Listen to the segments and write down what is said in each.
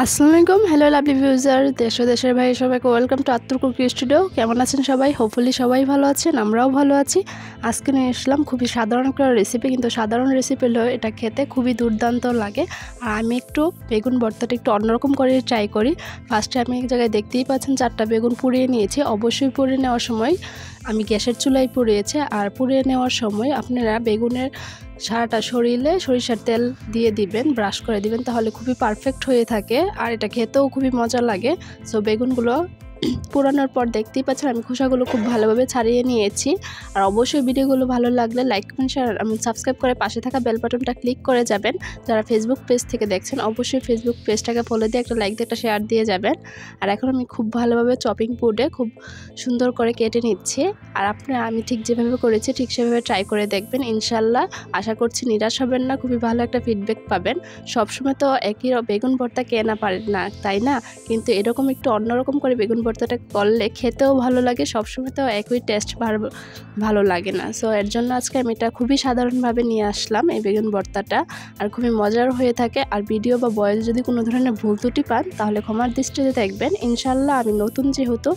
আসসালামু আলাইকুম। Hello lovely ভিউজার, দেশ ও দেশের ভাই সবাইকে ওয়েলকাম টু আত্তুর কুকি স্টুডিও। কেমন আছেন সবাই? হোপফুলি সবাই ভালো আছেন, আমরাও ভালো আছি। আজকে নিয়ে আসলাম খুবই সাধারণ একটা রেসিপি, কিন্তু সাধারণ রেসিপি হলেও এটা খেতে খুবই দুর্দান্ত লাগে। আর আমি একটু বেগুন ভর্তাটা একটু অন্যরকম করে ট্রাই করি। ফার্স্টে আমি এক জায়গায় দেখতেই পাচ্ছেন 4টা বেগুন পুড়িয়ে নিয়েছি। অবশ্যই পুড়িয়ে নেওয়ার সময় আমি গ্যাসের চুলায় পুড়িয়েছি। আর পুড়িয়ে নেওয়ার সময় আপনারা বেগুনের সারাটা শরীরে সরিষার তেল দিয়ে দিবেন, ব্রাশ করে দিবেন, তাহলে খুবই পারফেক্ট হয়ে থাকে আর এটা খেতেও খুবই মজা লাগে। সো বেগুনগুলো পোড়ানোর পর দেখতেই পাচ্ছেন আমি খোসাগুলো খুব ভালোভাবে ছাড়িয়ে নিয়েছি। আর অবশ্যই ভিডিওগুলো ভালো লাগলে লাইক কমেন্ট শেয়ার এবং সাবস্ক্রাইব করে পাশে থাকা বেল বাটনটা ক্লিক করে যাবেন। যারা ফেসবুক পেজ থেকে দেখছেন অবশ্যই ফেসবুক পেজটাকে ফলো দিয়ে একটা লাইক দিয়ে একটা শেয়ার দিয়ে যাবেন। আর এখন আমি খুব ভালোভাবে চপিং বোর্ডে খুব সুন্দর করে কেটে নিচ্ছি। আর আমি ঠিক যেভাবে করেছি ঠিক সেভাবে ট্রাই করে দেখবেন, ইনশাল্লাহ আশা করছি নিরাশ হবেন না, খুবই ভালো একটা ফিডব্যাক পাবেন। সবসময় তো একই বেগুন ভর্তা কে না পারে না, তাই না? কিন্তু এরকম একটু অন্যরকম করে বেগুন ভর্তাটা করলে খেতেও ভালো লাগে, সবসময় তো একই টেস্ট ভালো লাগে না। সো এর জন্য আজকে আমি এটা খুবই সাধারণভাবে নিয়ে আসলাম এই বেগুন ভর্তাটা, আর খুবই মজার হয়ে থাকে। আর ভিডিও বা ভয়েস যদি কোনো ধরনের ভুল ত্রুটি পান তাহলে ক্ষমার দৃষ্টিতে দেখবেন। ইনশাল্লাহ আমি নতুন যেহেতু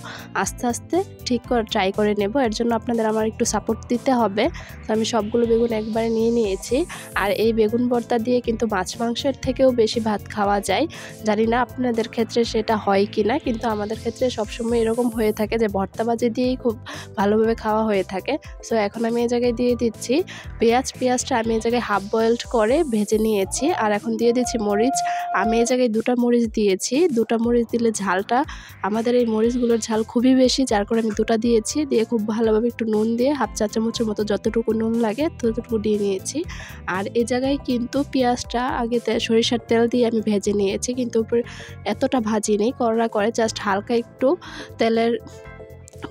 আস্তে আস্তে ঠিক করে ট্রাই করে নেব, এর জন্য আপনাদের আমার একটু সাপোর্ট দিতে হবে। তো আমি সবগুলো বেগুন একবারে নিয়ে নিয়েছি। আর এই বেগুন ভর্তা দিয়ে কিন্তু মাছ মাংসের থেকেও বেশি ভাত খাওয়া যায়। জানি না আপনাদের ক্ষেত্রে সেটা হয় কি না, কিন্তু আমাদের ক্ষেত্রে সবসময় এরকম হয়ে থাকে যে ভর্তা ভাজি দিয়েই খুব ভালোভাবে খাওয়া হয়ে থাকে। সো এখন আমি এই জায়গায় দিয়ে দিচ্ছি পেঁয়াজটা আমি এই জায়গায় হাফ বয়েলড করে ভেজে নিয়েছি। আর এখন দিয়ে দিচ্ছি মরিচ। আমি এই জায়গায় 2টা মরিচ দিয়েছি। 2টা মরিচ দিলে ঝালটা, আমাদের এই মরিচগুলোর ঝাল খুবই বেশি, যার কারণে আমি 2টা দিয়েছি। দিয়ে খুব ভালোভাবে একটু নুন দিয়ে হাফ চা চামচের মতো যতটুকু নুন লাগে ততটুকু দিয়ে নিয়েছি। আর এই জায়গায় কিন্তু পেঁয়াজটা আগে সরিষার তেল দিয়ে আমি ভেজে নিয়েছি, কিন্তু এতটা ভাজি নেই, কড়া করে জাস্ট হালকা একটু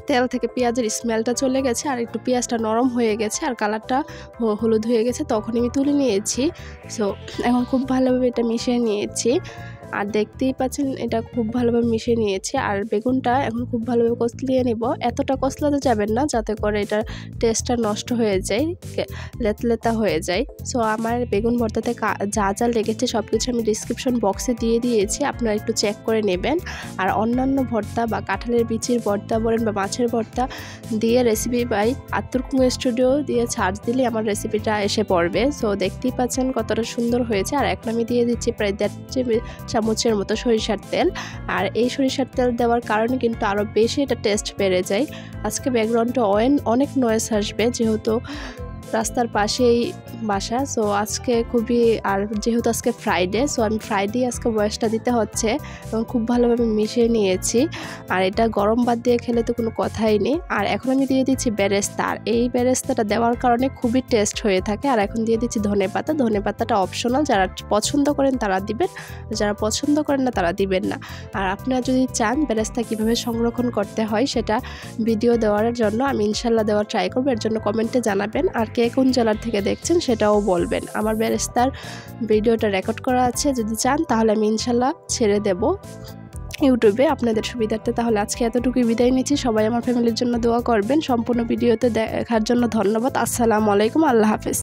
তেল থেকে পেঁয়াজের স্মেলটা চলে গেছে আর একটু পেঁয়াজটা নরম হয়ে গেছে আর কালারটা হলুদ হয়ে গেছে, তখন আমি তুলে নিয়েছি। সো এখন খুব ভালোভাবে এটা মিশিয়ে নিয়েছি। আর দেখতেই পাচ্ছেন এটা খুব ভালোভাবে মিশিয়ে নিয়েছি। আর বেগুনটা এখন খুব ভালোভাবে কষলিয়ে নেব। এতটা কষলাতে যাবেন না যাতে করে এটার টেস্টটা নষ্ট হয়ে যায়, লেতা হয়ে যায়। সো আমার বেগুন ভর্তাতে যা যা লেগেছে সব কিছু আমি ডিসক্রিপশন বক্সে দিয়ে দিয়েছি, আপনারা একটু চেক করে নেবেন। আর অন্যান্য ভর্তা বা কাঁঠালের বিচির ভর্তা বলেন বা মাছের ভর্তা দিয়ে রেসিপি বাই আত্তুর কুকি স্টুডিও দিয়ে সার্চ দিলে আমার রেসিপিটা এসে পড়বে। সো দেখতেই পাচ্ছেন কতটা সুন্দর হয়েছে। আর এখন আমি দিয়ে দিচ্ছি প্রায় 1.5 চামচের মতো সরিষার তেল। আর এই সরিষার তেল দেওয়ার কারণে কিন্তু আরও বেশি এটা টেস্ট বেড়ে যায়। আজকে ব্যাকগ্রাউন্ডে অনেক নয়েজ আসবে যেহেতু রাস্তার পাশেই বাসা। সো আজকে আর যেহেতু আজকে ফ্রাইডে, সো আমি ফ্রাইডে আজকে ভয়েসটা দিতে হচ্ছে এবং খুব ভালোভাবে মিশিয়ে নিয়েছি। আর এটা গরম ভাত দিয়ে খেলে তো কোনো কথাই নেই। আর এখন আমি দিয়ে দিচ্ছি বেরেস্তা। আর এই বেরেস্তাটা দেওয়ার কারণে খুবই টেস্ট হয়ে থাকে। আর এখন দিয়ে দিচ্ছি ধনে পাতাটা অপশনাল, যারা পছন্দ করেন তারা দিবেন, যারা পছন্দ করেন না তারা দিবেন না। আর আপনারা যদি চান বেরেস্তা কীভাবে সংরক্ষণ করতে হয় সেটা ভিডিও দেওয়ার জন্য আমি ইনশাল্লাহ দেওয়ার ট্রাই করবো, এর জন্য কমেন্টে জানাবেন। আর কে কোন জেলার থেকে দেখছেন সেটাও বলবেন। আমার বেরেস্তার ভিডিওটা রেকর্ড করা আছে, যদি চান তাহলে আমি ইনশাল্লাহ ছেড়ে দেব ইউটিউবে আপনাদের সুবিধার্থে। তাহলে আজকে এতটুকুই বিদায় নিচ্ছি। সবাই আমার ফ্যামিলির জন্য দোয়া করবেন। সম্পূর্ণ ভিডিওতে দেখার জন্য ধন্যবাদ। আসসালামু আলাইকুম, আল্লাহ হাফেজ।